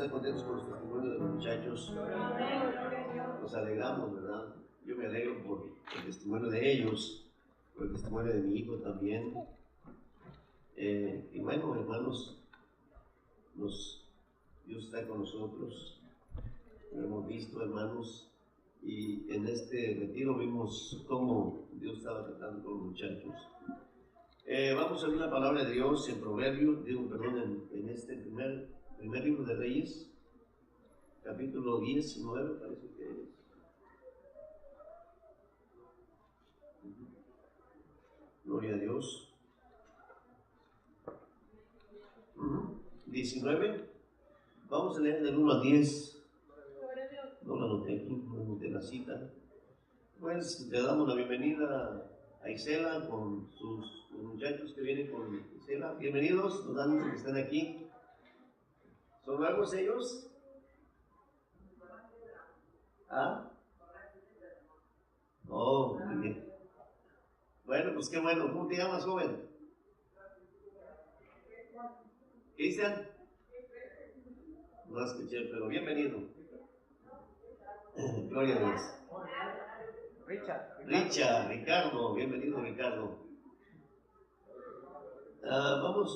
están contentos con los testimonios de los muchachos? Nos alegramos, ¿verdad? Yo me alegro por el testimonio de ellos, por el testimonio de mi hijo también. Y bueno, hermanos, Dios está con nosotros. Lo hemos visto, hermanos, y en este retiro vimos cómo Dios estaba tratando con los muchachos. Vamos a ver la palabra de Dios en Proverbios, en este primer libro de Reyes, capítulo 19, parece que es. 19. Vamos a leer del 1 al 10. No la anoté aquí, no anoté la cita. Pues le damos la bienvenida a Isela con los muchachos que vienen con Isela. Bienvenidos, nos dan gusto que estén aquí. ¿Son nuevos ellos? ¿Ah? Oh, muy bien. Bueno, pues qué bueno. ¿Cómo te llamas, joven? ¿Cristian? No escuché, pero bienvenido. Gloria a Dios. Ricardo, bienvenido, Ricardo.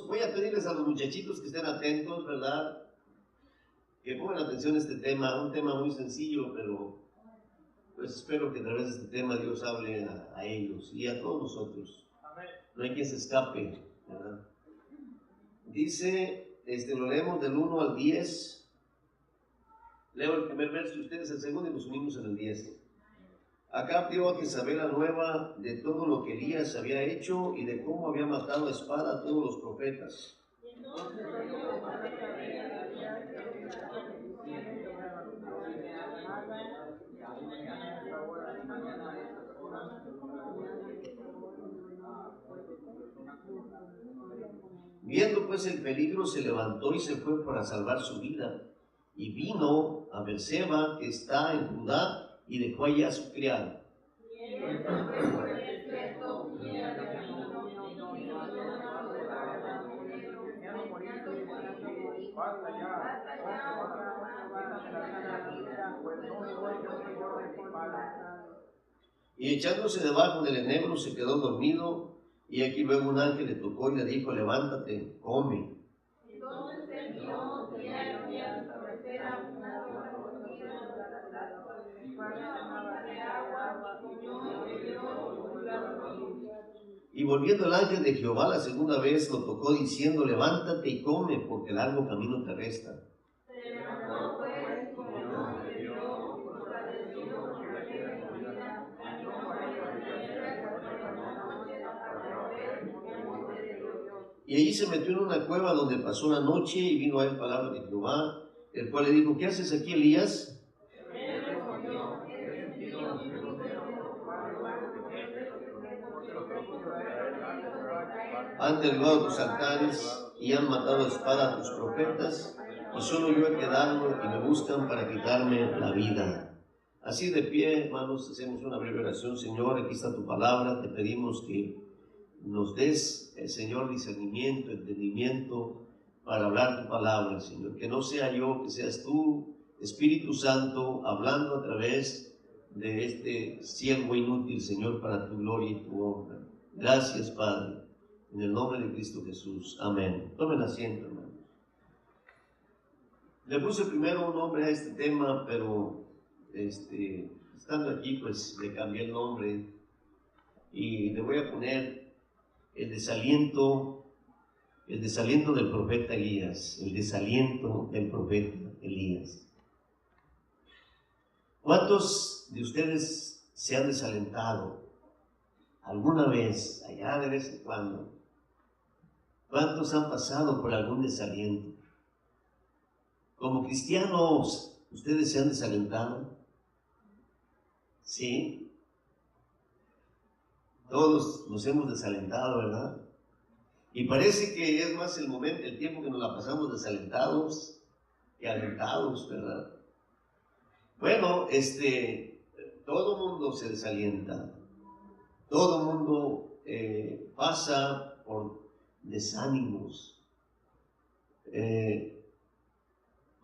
Voy a pedirles a los muchachitos que estén atentos, ¿verdad? Que pongan atención a este tema, un tema muy sencillo, pero pues espero que a través de este tema Dios hable a ellos y a todos nosotros. No hay quien se escape, ¿verdad? Dice, lo leemos del 1 al 10. Leo el primer verso y ustedes el segundo y nos unimos en el 10. Acab dio a Jezabel la nueva de todo lo que Elías había hecho y de cómo había matado a espada a todos los profetas. Viendo pues el peligro, se levantó y se fue para salvar su vida. Y vino a Berseba, que está en Judá, y dejó allá a su criado. Y echándose debajo del enebro se quedó dormido, y aquí luego un ángel le tocó y le dijo: levántate, come. Y volviendo el ángel de Jehová la segunda vez, lo tocó diciendo: levántate y come, porque largo camino te resta. Y allí se metió en una cueva donde pasó una noche, y vino a él palabra de Jehová, el cual le dijo: ¿qué haces aquí, Elías? Han derribado tus altares y han matado a espada a tus profetas, y solo yo he quedado y me buscan para quitarme la vida. Así de pie, hermanos, hacemos una breve oración. Señor, aquí está tu palabra, te pedimos que nos des, Señor, discernimiento, entendimiento para hablar tu palabra, Señor. Que no sea yo, que seas tú, Espíritu Santo, hablando a través de este siervo inútil, Señor, para tu gloria y tu honra. Gracias, Padre, en el nombre de Cristo Jesús. Amén. Tomen asiento, hermanos. Le puse primero un nombre a este tema, pero estando aquí, pues le cambié el nombre y le voy a poner el desaliento del profeta Elías. El desaliento del profeta Elías. ¿Cuántos de ustedes se han desalentado alguna vez, allá de vez en cuando? ¿Cuántos han pasado por algún desaliento? Como cristianos, ¿ustedes se han desalentado? Sí. Todos nos hemos desalentado, ¿verdad? Y parece que es más el tiempo que nos la pasamos desalentados que alentados, ¿verdad? Bueno, todo mundo se desalienta. Todo mundo pasa por desánimos.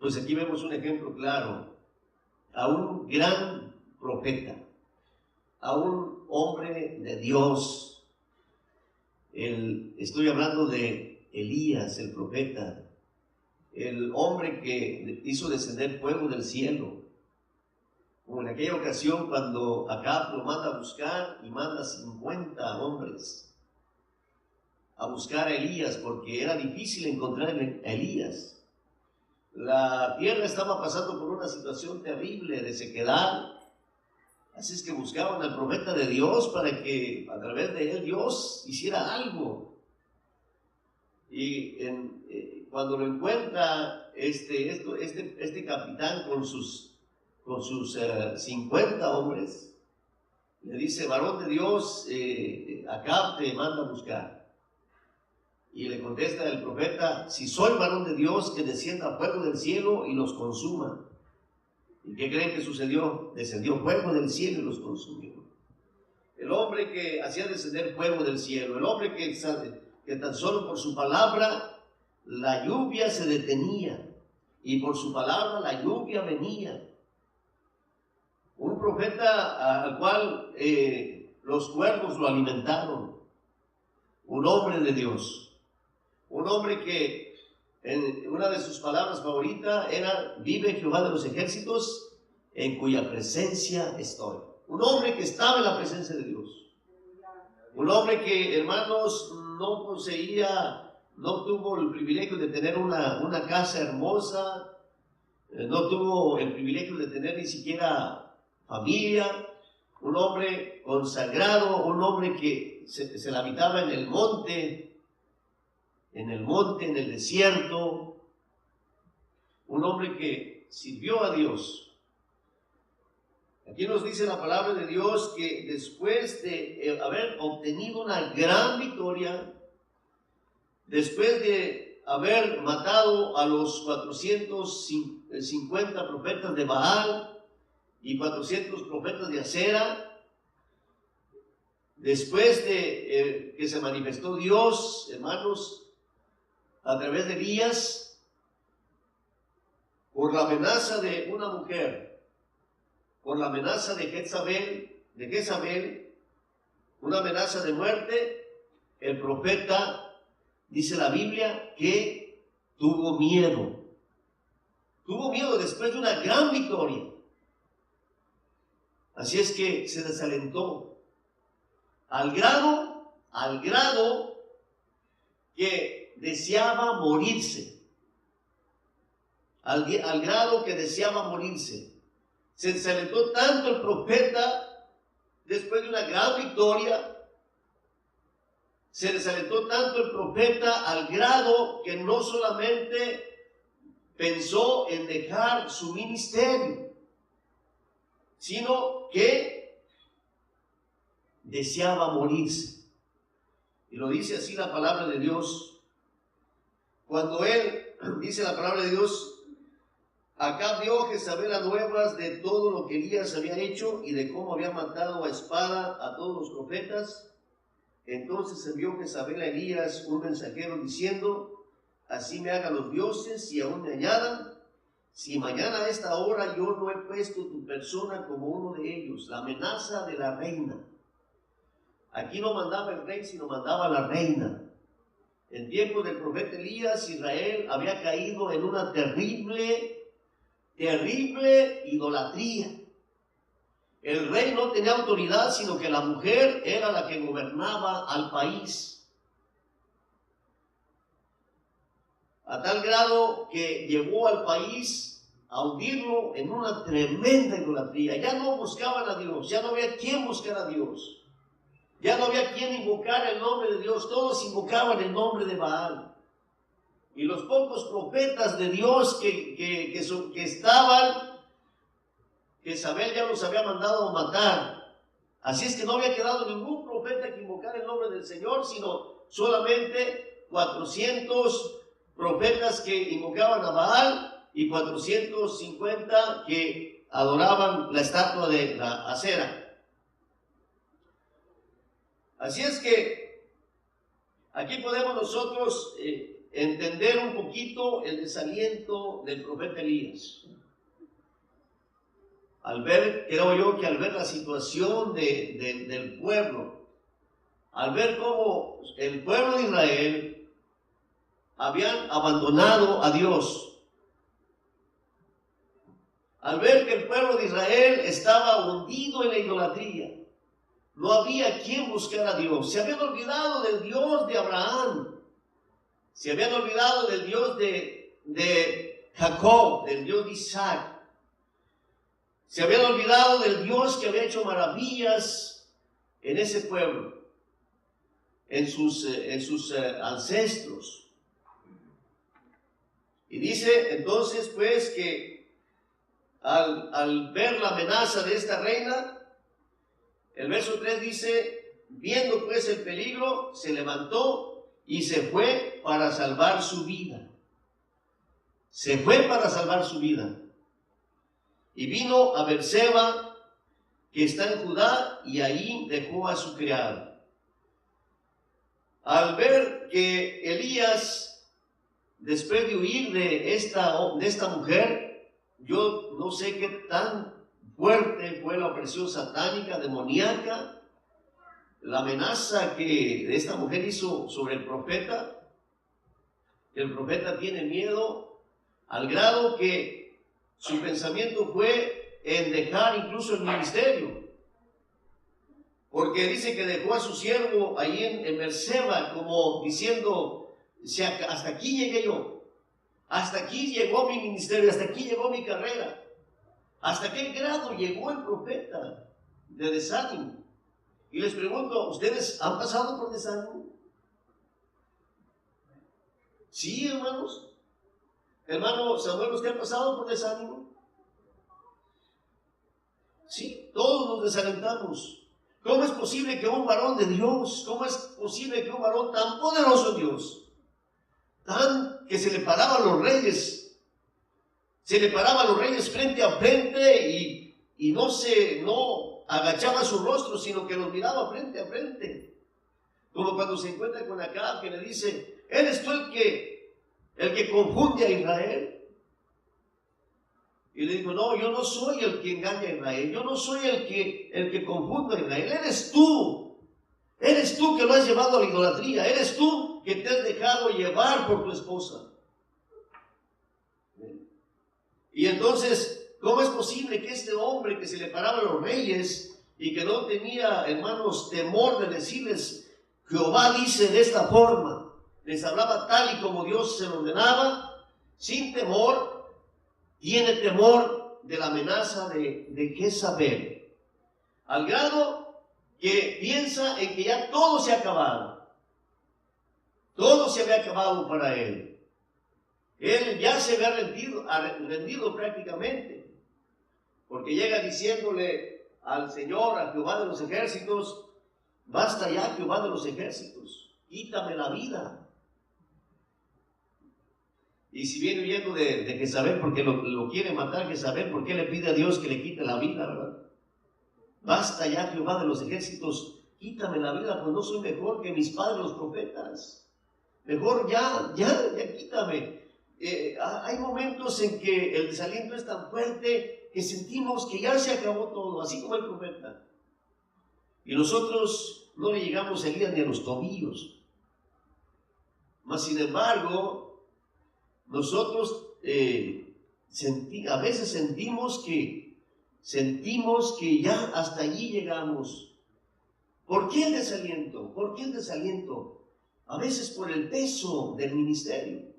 Pues aquí vemos un ejemplo claro, a un gran profeta, a un hombre de Dios. Estoy hablando de Elías, el profeta, el hombre que hizo descender fuego del cielo. Como en aquella ocasión cuando Acab lo manda a buscar y manda 50 hombres a buscar a Elías, porque era difícil encontrar a Elías. La tierra estaba pasando por una situación terrible de sequedad, así es que buscaban al profeta de Dios para que a través de él Dios hiciera algo. Y cuando lo encuentra este capitán con sus 50 hombres, le dice: varón de Dios, Acab te manda a buscar. Y le contesta el profeta: si soy varón de Dios, que descienda fuego del cielo y los consuma. ¿Y qué creen que sucedió? Descendió fuego del cielo y los consumió. El hombre que hacía descender fuego del cielo, el hombre que tan solo por su palabra la lluvia se detenía, y por su palabra la lluvia venía. Un profeta al cual los cuervos lo alimentaron. Un hombre de Dios. Un hombre que en una de sus palabras favoritas era: vive Jehová de los ejércitos, en cuya presencia estoy. Un hombre que estaba en la presencia de Dios. Un hombre que, hermanos, no poseía, no tuvo el privilegio de tener una casa hermosa, no tuvo el privilegio de tener ni siquiera familia. Un hombre consagrado, un hombre que se la habitaba en el monte, en el desierto, un hombre que sirvió a Dios. Aquí nos dice la palabra de Dios que después de haber obtenido una gran victoria, después de haber matado a los 450 profetas de Baal y 400 profetas de Acera, después de que se manifestó Dios, hermanos, a través de Elías, por la amenaza de una mujer, por la amenaza de Jezabel, una amenaza de muerte, el profeta, dice la Biblia, que tuvo miedo. Tuvo miedo después de una gran victoria. Así es que se desalentó al grado que deseaba morirse, al grado que deseaba morirse. Se desalentó tanto el profeta después de una gran victoria, se desalentó tanto el profeta al grado que no solamente pensó en dejar su ministerio, sino que deseaba morirse. Y lo dice así la palabra de Dios. Cuando él, dice la palabra de Dios, Acab dio a Jezabel las nuevas de todo lo que Elías había hecho y de cómo había matado a espada a todos los profetas. Entonces envió Jezabel a Elías un mensajero diciendo: así me hagan los dioses y aún me añadan, si mañana a esta hora yo no he puesto tu persona como uno de ellos. La amenaza de la reina. Aquí no mandaba el rey, sino mandaba la reina. En tiempos del profeta Elías, Israel había caído en una terrible idolatría. El rey no tenía autoridad, sino que la mujer era la que gobernaba al país. A tal grado que llevó al país a hundirlo en una tremenda idolatría. Ya no buscaban a Dios, ya no había quien buscar a Dios. Ya no había quien invocar el nombre de Dios, todos invocaban el nombre de Baal. Y los pocos profetas de Dios que estaban, Jezabel ya los había mandado a matar. Así es que no había quedado ningún profeta que invocara el nombre del Señor, sino solamente 400 profetas que invocaban a Baal y 450 que adoraban la estatua de la Acera. Así es que aquí podemos nosotros entender un poquito el desaliento del profeta Elías. Al ver, creo yo que al ver la situación del pueblo, al ver cómo el pueblo de Israel habían abandonado a Dios, al ver que el pueblo de Israel estaba hundido en la idolatría, no había quien buscar a Dios, se habían olvidado del Dios de Abraham, se habían olvidado del Dios de Jacob, del Dios de Isaac, se habían olvidado del Dios que había hecho maravillas en ese pueblo, en sus ancestros. Y dice entonces pues que al ver la amenaza de esta reina, el verso 3 dice, viendo pues el peligro, se levantó y se fue para salvar su vida. Se fue para salvar su vida. Y vino a Berseba, que está en Judá, y ahí dejó a su criado. Al ver que Elías, después de huir de esta mujer, yo no sé qué tan fuerte fue la opresión satánica, demoníaca, la amenaza que esta mujer hizo sobre el profeta tiene miedo al grado que su pensamiento fue en dejar incluso el ministerio, porque dice que dejó a su siervo ahí en Berseba, como diciendo, hasta aquí llegué yo, hasta aquí llegó mi ministerio, hasta aquí llegó mi carrera. ¿Hasta qué grado llegó el profeta de desánimo? Y les pregunto, ¿ustedes han pasado por desánimo? Sí, hermanos. Hermano Samuel, ¿usted ha pasado por desánimo? Sí, todos nos desalentamos. ¿Cómo es posible que un varón de Dios, cómo es posible que un varón tan poderoso de Dios, tan que se le paraban los reyes frente a frente y no agachaba su rostro, sino que los miraba frente a frente? Como cuando se encuentra con Acab, que le dice, ¿eres tú el que confunde a Israel? Y le dijo, no, yo no soy el que engaña a Israel, yo no soy el que confunde a Israel, eres tú que lo has llevado a la idolatría, eres tú que te has dejado llevar por tu esposa. Y entonces, ¿cómo es posible que este hombre que se le paraba a los reyes y que no tenía, hermanos, temor de decirles, Jehová dice de esta forma, les hablaba tal y como Dios se lo ordenaba, sin temor, tiene temor de la amenaza de Jezabel, al grado que piensa en que ya todo se ha acabado, todo se había acabado para él? Él ya se había rendido prácticamente, porque llega diciéndole al Señor, a Jehová de los ejércitos, basta ya, Jehová de los ejércitos, quítame la vida. Y si viene huyendo de Jezabel porque lo quiere matar Jezabel, ¿por qué le pide a Dios que le quite la vida, verdad? Basta ya, Jehová de los ejércitos, quítame la vida, pues no soy mejor que mis padres los profetas. Mejor ya quítame. Hay momentos en que el desaliento es tan fuerte que sentimos que ya se acabó todo, así como el profeta. Y nosotros no le llegamos a Elías ni a los tobillos. Mas sin embargo, nosotros a veces sentimos que ya hasta allí llegamos. ¿Por qué el desaliento? ¿Por qué el desaliento? A veces por el peso del ministerio.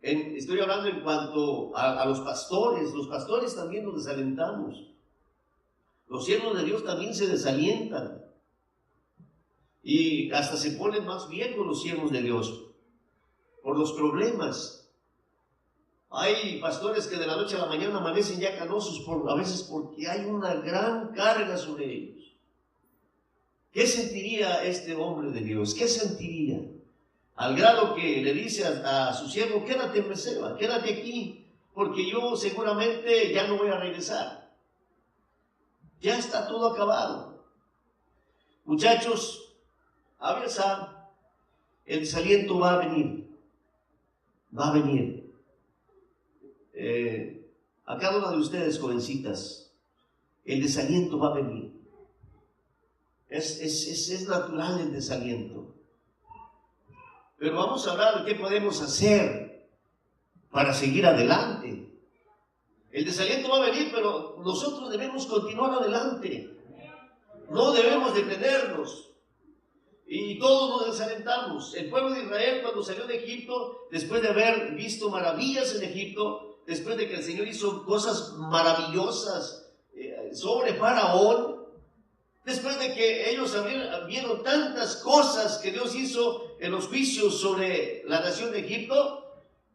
Estoy hablando en cuanto a los pastores también nos desalentamos. Los siervos de Dios también se desalientan. Y hasta se ponen más viejos los siervos de Dios por los problemas. Hay pastores que de la noche a la mañana amanecen ya canosos, a veces porque hay una gran carga sobre ellos. ¿Qué sentiría este hombre de Dios? ¿Qué sentiría? Al grado que le dice a su siervo, quédate en Berseba, quédate aquí, porque yo seguramente ya no voy a regresar. Ya está todo acabado. Muchachos, Abiasar el desaliento va a venir. Va a venir. A cada una de ustedes, jovencitas, el desaliento va a venir. Es natural el desaliento. Pero vamos a hablar de qué podemos hacer para seguir adelante. El desaliento va a venir, pero nosotros debemos continuar adelante. No debemos detenernos. Y todos nos desalentamos. El pueblo de Israel, cuando salió de Egipto, después de haber visto maravillas en Egipto, después de que el Señor hizo cosas maravillosas sobre Faraón, después de que ellos vieron tantas cosas que Dios hizo en los juicios sobre la nación de Egipto,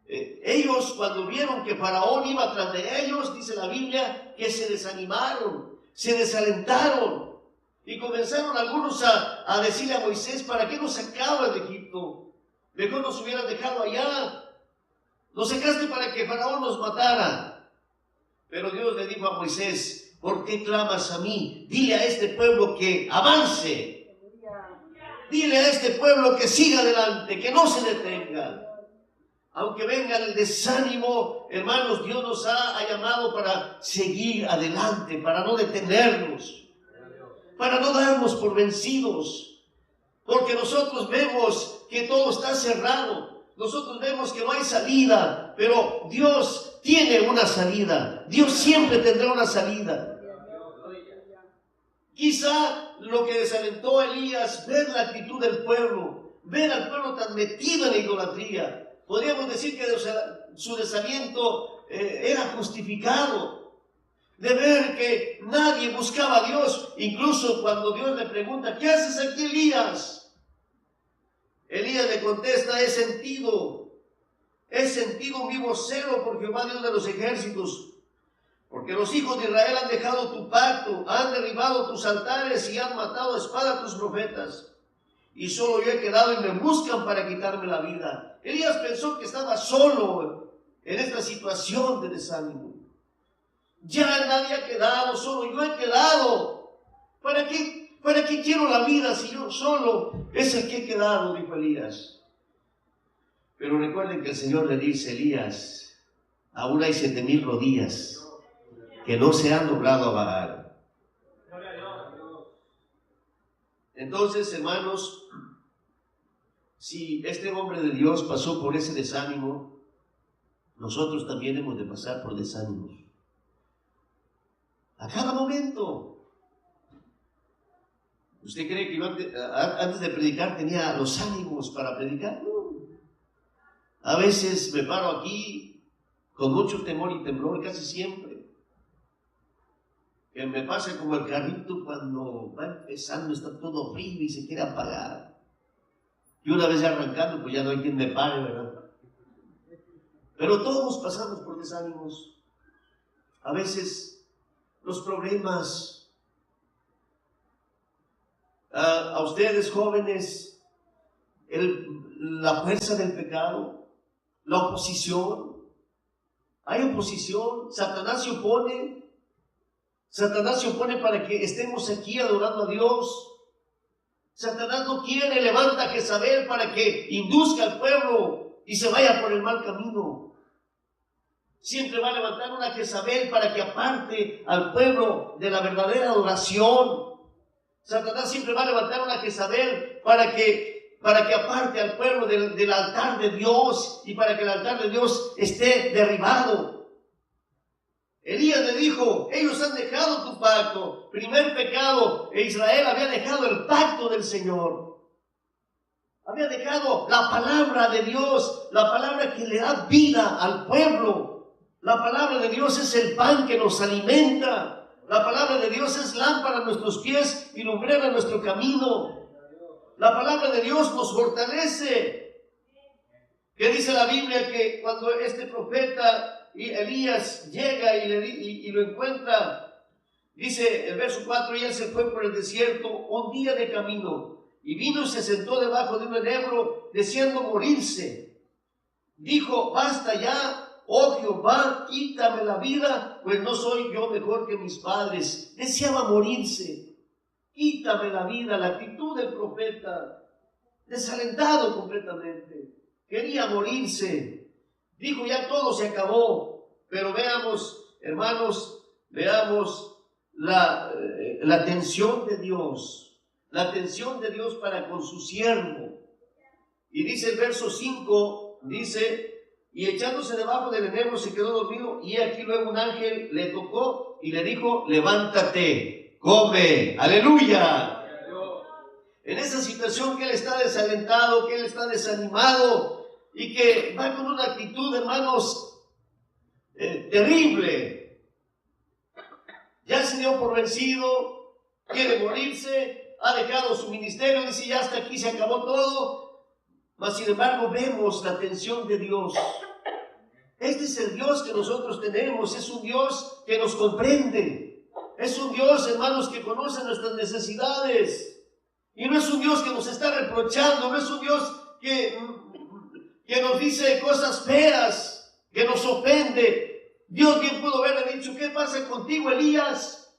ellos cuando vieron que Faraón iba tras de ellos, dice la Biblia, que se desanimaron, se desalentaron y comenzaron algunos a decirle a Moisés: ¿para qué nos sacabas de Egipto? Mejor nos hubieras dejado allá. Nos sacaste para que Faraón nos matara. Pero Dios le dijo a Moisés: ¿por qué clamas a mí? Dile a este pueblo que avance. Dile a este pueblo que siga adelante, que no se detenga. Aunque venga el desánimo, hermanos, Dios nos ha llamado para seguir adelante, para no detenernos, para no darnos por vencidos. Porque nosotros vemos que todo está cerrado. Nosotros vemos que no hay salida, pero Dios tiene una salida. Dios siempre tendrá una salida. Quizá lo que desalentó a Elías, ver la actitud del pueblo, ver al pueblo tan metido en la idolatría. Podríamos decir que su desaliento era justificado, de ver que nadie buscaba a Dios. Incluso cuando Dios le pregunta: ¿qué haces aquí, Elías? Elías le contesta: he sentido un vivo celo por Jehová Dios de los ejércitos, porque los hijos de Israel han dejado tu pacto, han derribado tus altares y han matado a espada a tus profetas. Y solo yo he quedado y me buscan para quitarme la vida. Elías pensó que estaba solo en esta situación de desánimo. Ya nadie ha quedado, solo yo he quedado. ¿Para qué quiero la vida si yo solo es el que he quedado?, dijo Elías. Pero recuerden que el Señor le dice: Elías, aún hay 7,000 rodillas que no se han logrado abajar. Entonces, hermanos, si este hombre de Dios pasó por ese desánimo, nosotros también hemos de pasar por desánimos. A cada momento. ¿Usted cree que yo antes de predicar tenía los ánimos para predicar? No. A veces me paro aquí con mucho temor y temblor, casi siempre. Que me pasa como el carrito cuando va empezando, está todo frío y se quiere apagar. Y una vez ya arrancando, pues ya no hay quien me pare, ¿verdad? Pero todos pasamos por desánimos. A veces los problemas, a ustedes jóvenes, la fuerza del pecado, la oposición. Hay oposición, Satanás se opone para que estemos aquí adorando a Dios. Satanás no quiere, levanta a Jezabel para que induzca al pueblo y se vaya por el mal camino. Siempre va a levantar una Jezabel para que aparte al pueblo de la verdadera adoración. Satanás siempre va a levantar una Jezabel para que aparte al pueblo del altar de Dios y para que el altar de Dios esté derribado. Elías le dijo: ellos han dejado tu pacto. Primer pecado, Israel había dejado el pacto del Señor. Había dejado la palabra de Dios, la palabra que le da vida al pueblo. La palabra de Dios es el pan que nos alimenta. La palabra de Dios es lámpara a nuestros pies y lumbrera a nuestro camino. La palabra de Dios nos fortalece. ¿Qué dice la Biblia? Que cuando este profeta Elías llega y lo encuentra, dice el verso 4: y él se fue por el desierto un día de camino, y vino y se sentó debajo de un enebro, deseando morirse. Dijo: basta ya, oh Jehová, quítame la vida, pues no soy yo mejor que mis padres. Deseaba morirse. Quítame la vida, la actitud del profeta. desalentado completamente. Quería morirse. Dijo, ya todo se acabó. Pero veamos, hermanos, veamos la atención de Dios. La atención de Dios para con su siervo. Y dice el verso 5, dice, y echándose debajo del enebro se quedó dormido, y aquí luego un ángel le tocó y le dijo, levántate, come, aleluya. En esa situación que él está desalentado, que él está desanimado, y que va con una actitud, hermanos, terrible. Ya se dio por vencido, quiere morirse, ha dejado su ministerio, dice, ya hasta aquí se acabó todo. Mas sin embargo vemos la atención de Dios. Este es el Dios que nosotros tenemos, es un Dios que nos comprende, es un Dios, hermanos, que conoce nuestras necesidades, y no es un Dios que nos está reprochando, no es un Dios que nos dice cosas feas, que nos ofende. Dios bien pudo haberle dicho, ¿qué pasa contigo, Elías?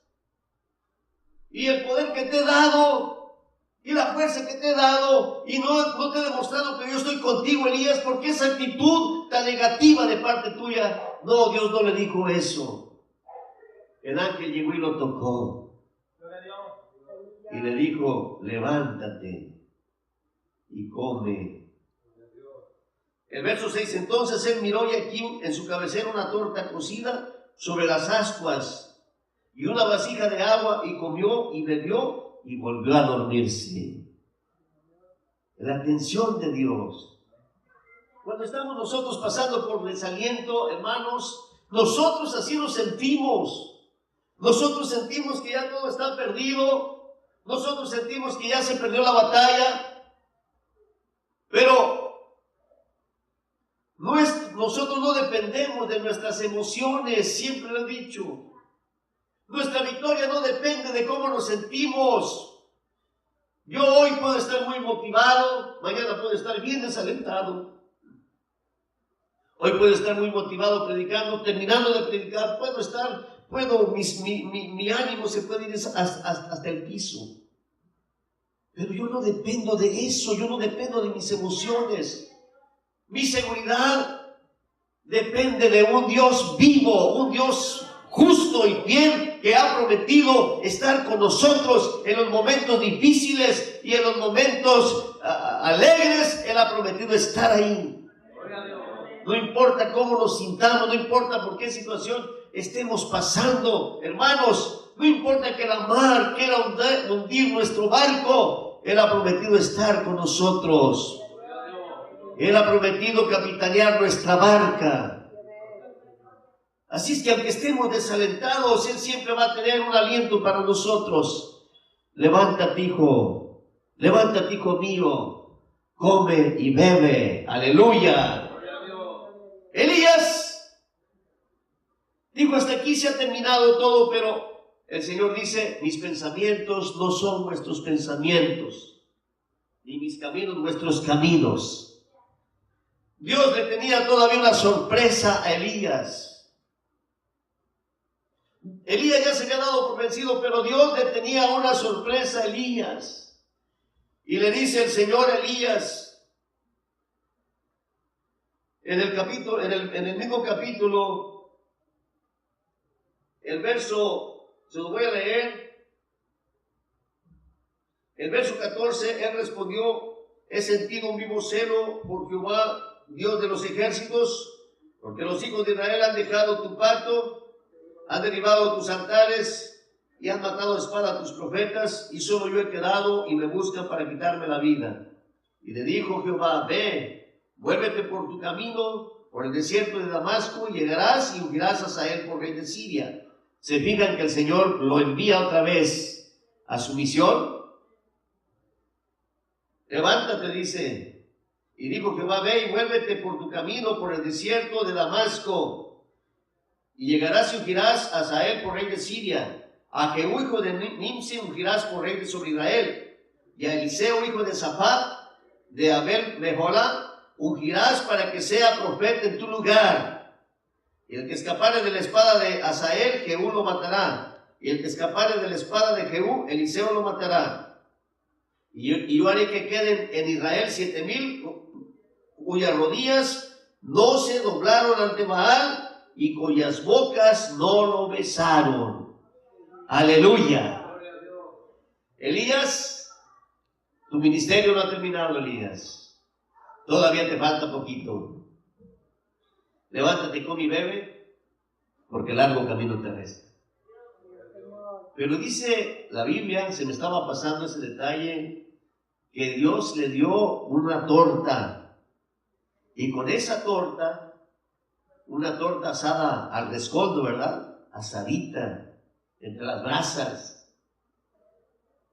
Y el poder que te he dado, y la fuerza que te he dado, y no te he demostrado que yo estoy contigo, Elías, porque esa actitud tan negativa de parte tuya. No, Dios no le dijo eso. El ángel llegó y lo tocó y le dijo, levántate y come. El verso 6, entonces él miró y aquí en su cabecera una torta cocida sobre las ascuas y una vasija de agua, y comió y bebió y volvió a dormirse. La atención de Dios. Cuando estamos nosotros pasando por desaliento, hermanos, nosotros así nos sentimos. Nosotros sentimos que ya todo está perdido. Nosotros sentimos que ya se perdió la batalla. Pero nosotros no dependemos de nuestras emociones, siempre lo he dicho. Nuestra victoria no depende de cómo nos sentimos. Yo hoy puedo estar muy motivado, mañana puedo estar bien desalentado. Hoy puedo estar muy motivado predicando, terminando de predicar, mi ánimo se puede ir hasta el piso. Pero yo no dependo de eso, yo no dependo de mis emociones. Mi seguridad depende de un Dios vivo, un Dios justo y fiel, que ha prometido estar con nosotros en los momentos difíciles y en los momentos alegres. Él ha prometido estar ahí. No importa cómo nos sintamos, no importa por qué situación estemos pasando, hermanos, no importa que la mar quiera hundir nuestro barco, Él ha prometido estar con nosotros. Él ha prometido capitanear nuestra barca. Así es que aunque estemos desalentados, Él siempre va a tener un aliento para nosotros. Levántate, hijo mío, come y bebe. Aleluya. Elías dijo, hasta aquí se ha terminado todo, pero el Señor dice, mis pensamientos no son vuestros pensamientos, ni mis caminos vuestros caminos. Dios le tenía todavía una sorpresa a Elías. Elías ya se había dado por vencido, pero Dios le tenía una sorpresa a Elías. Y le dice el Señor a Elías, en el mismo capítulo, el verso, se lo voy a leer, el verso 14, él respondió, he sentido un vivo celo por Jehová, Dios de los ejércitos, porque los hijos de Israel han dejado tu pacto, han derribado tus altares y han matado a espada a tus profetas, y solo yo he quedado y me buscan para quitarme la vida. Y le dijo Jehová, ve, vuélvete por tu camino, por el desierto de Damasco, y llegarás y ungirás a Hazael por rey de Siria. ¿Se fijan que el Señor lo envía otra vez a su misión? Levántate, dice. Y dijo Jehová, ve y vuélvete por tu camino, por el desierto de Damasco, y llegarás y ungirás a Hazael por rey de Siria. A Jehú, hijo de Nimsi, ungirás por rey sobre Israel. Y a Eliseo, hijo de Safat, de Abel Meholah, ungirás para que sea profeta en tu lugar. Y el que escapare de la espada de Hazael, Jehú lo matará. Y el que escapare de la espada de Jehú, Eliseo lo matará. Y yo haré que queden en Israel 7,000 cuyas rodillas no se doblaron ante Baal y cuyas bocas no lo besaron. Aleluya. Elías, tu ministerio no ha terminado, Elías. Todavía te falta poquito. Levántate, come y bebe, porque largo camino te resta. Pero dice la Biblia, se me estaba pasando ese detalle, que Dios le dio una torta. Y con esa torta, una torta asada al rescoldo, ¿verdad? Asadita, entre las brasas.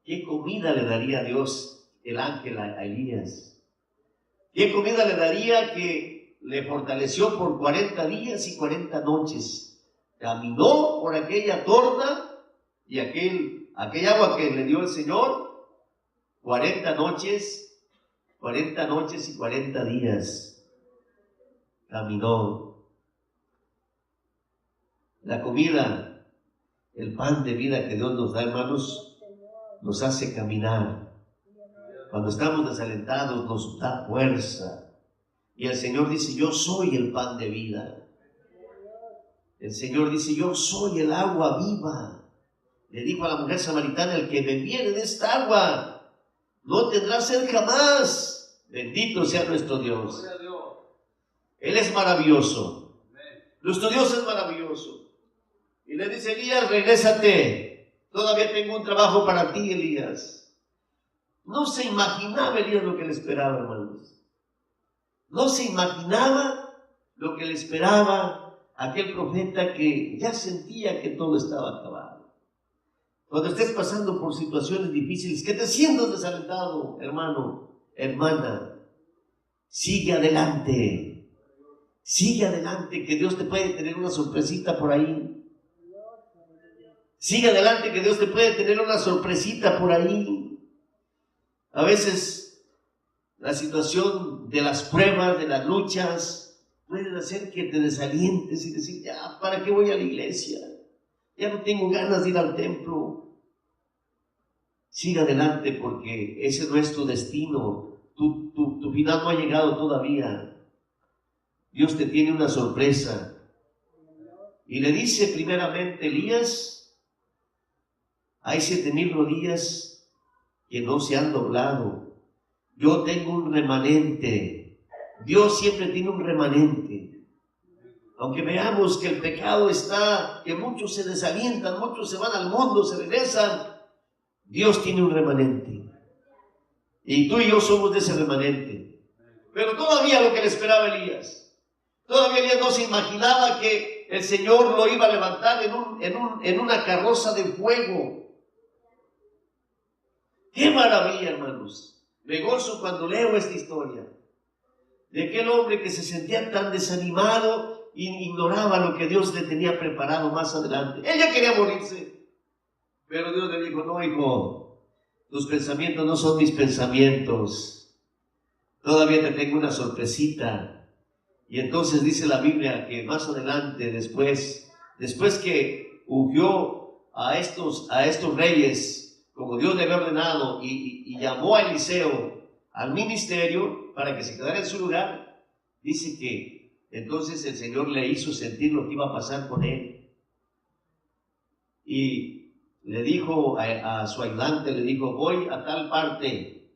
¿Qué comida le daría a Dios, el ángel, a Elías? ¿Qué comida le daría que le fortaleció por 40 días y 40 noches? Caminó por aquella torta y aquella agua que le dio el Señor, 40 noches y 40 días. Caminó. La comida, el pan de vida que Dios nos da, hermanos, nos hace caminar. Cuando estamos desalentados, nos da fuerza. Y el Señor dice, yo soy el pan de vida. El Señor dice, yo soy el agua viva. Le dijo a la mujer samaritana, el que bebiere de esta agua no tendrá sed jamás. Bendito sea nuestro Dios. Él es maravilloso. Nuestro Dios es maravilloso. Y le dice, Elías, regrésate. Todavía tengo un trabajo para ti, Elías. No se imaginaba Elías lo que le esperaba, hermanos. No se imaginaba lo que le esperaba aquel profeta que ya sentía que todo estaba acabado. Cuando estés pasando por situaciones difíciles, que te sientas desalentado, hermano, hermana, sigue adelante, que Dios te puede tener una sorpresita por ahí. Sigue adelante, que Dios te puede tener una sorpresita por ahí. A veces la situación de las pruebas, de las luchas, pueden hacer que te desalientes y decir, ya, ¿para qué voy a la iglesia? Ya no tengo ganas de ir al templo. Sigue adelante, porque ese no es tu destino. Tu final no ha llegado todavía. Dios te tiene una sorpresa. Y le dice primeramente Elías, hay 7,000 rodillas que no se han doblado. Yo tengo un remanente. Dios siempre tiene un remanente. Aunque veamos que el pecado está, que muchos se desalientan, muchos se van al mundo, se regresan, Dios tiene un remanente. Y tú y yo somos de ese remanente. Pero todavía lo que le esperaba Elías, todavía Elías no se imaginaba que el Señor lo iba a levantar en una carroza de fuego. ¡Qué maravilla, hermanos! Me gozo cuando leo esta historia de aquel hombre que se sentía tan desanimado y ignoraba lo que Dios le tenía preparado más adelante. Él ya quería morirse, pero Dios le dijo, no, hijo, tus pensamientos no son mis pensamientos. Todavía te tengo una sorpresita. Y entonces dice la Biblia que más adelante, después que ungió a estos reyes, como Dios le había ordenado, y llamó a Eliseo al ministerio para que se quedara en su lugar, dice que entonces el Señor le hizo sentir lo que iba a pasar con él. Y le dijo a su ayudante, le dijo, voy a tal parte,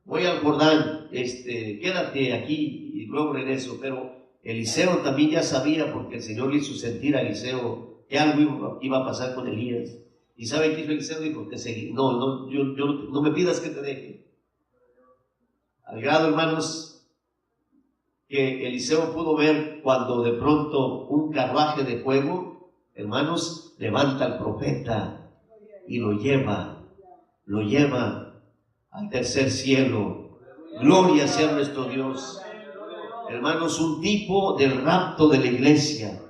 voy al Jordán, quédate aquí y luego regreso. Pero Eliseo también ya sabía, porque el Señor le hizo sentir a Eliseo que algo iba a pasar con Elías. ¿Y sabe qué hizo Eliseo? Dijo, no me pidas que te deje. Al grado, hermanos, que Eliseo pudo ver cuando de pronto un carruaje de fuego, hermanos, levanta al profeta y lo lleva al tercer cielo. Gloria sea nuestro Dios. Hermanos, un tipo del rapto de la iglesia.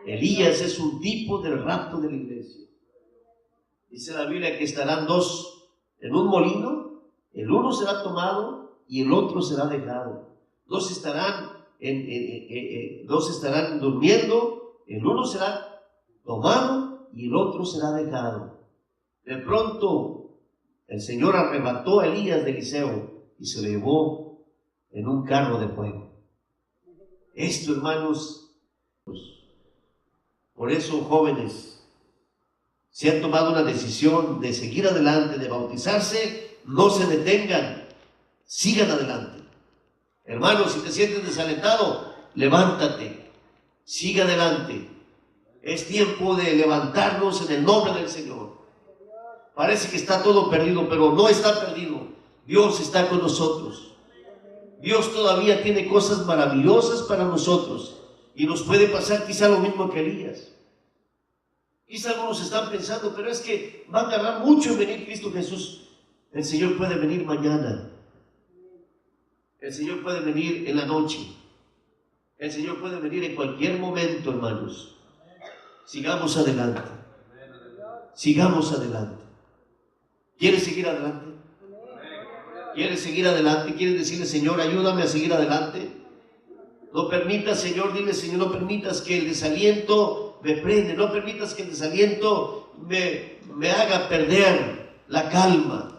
Elías es un tipo del rapto de la iglesia. Dice la Biblia que estarán dos en un molino, el uno será tomado y el otro será dejado. Dos estarán durmiendo, el uno será tomado y el otro será dejado. De pronto El Señor arrebató a Elías de Eliseo y se lo llevó en un carro de fuego. Esto, hermanos, por eso, jóvenes, si han tomado una decisión de seguir adelante, de bautizarse, no se detengan, sigan adelante. Hermanos, si te sientes desalentado, levántate, siga adelante. Es tiempo de levantarnos en el nombre del Señor. Parece que está todo perdido, pero no está perdido. Dios está con nosotros. Dios todavía tiene cosas maravillosas para nosotros. Y nos puede pasar quizá lo mismo que Elías. Quizá algunos están pensando, pero es que va a tardar mucho en venir Cristo Jesús. El Señor puede venir mañana. El Señor puede venir en la noche. El Señor puede venir en cualquier momento, hermanos. Sigamos adelante. Sigamos adelante. ¿Quieres seguir adelante? ¿Quieres seguir adelante? ¿Quieres decirle, Señor, ayúdame a seguir adelante? No permitas, Señor, dile, Señor, no permitas que el desaliento me prende. No permitas que el desaliento me haga perder la calma.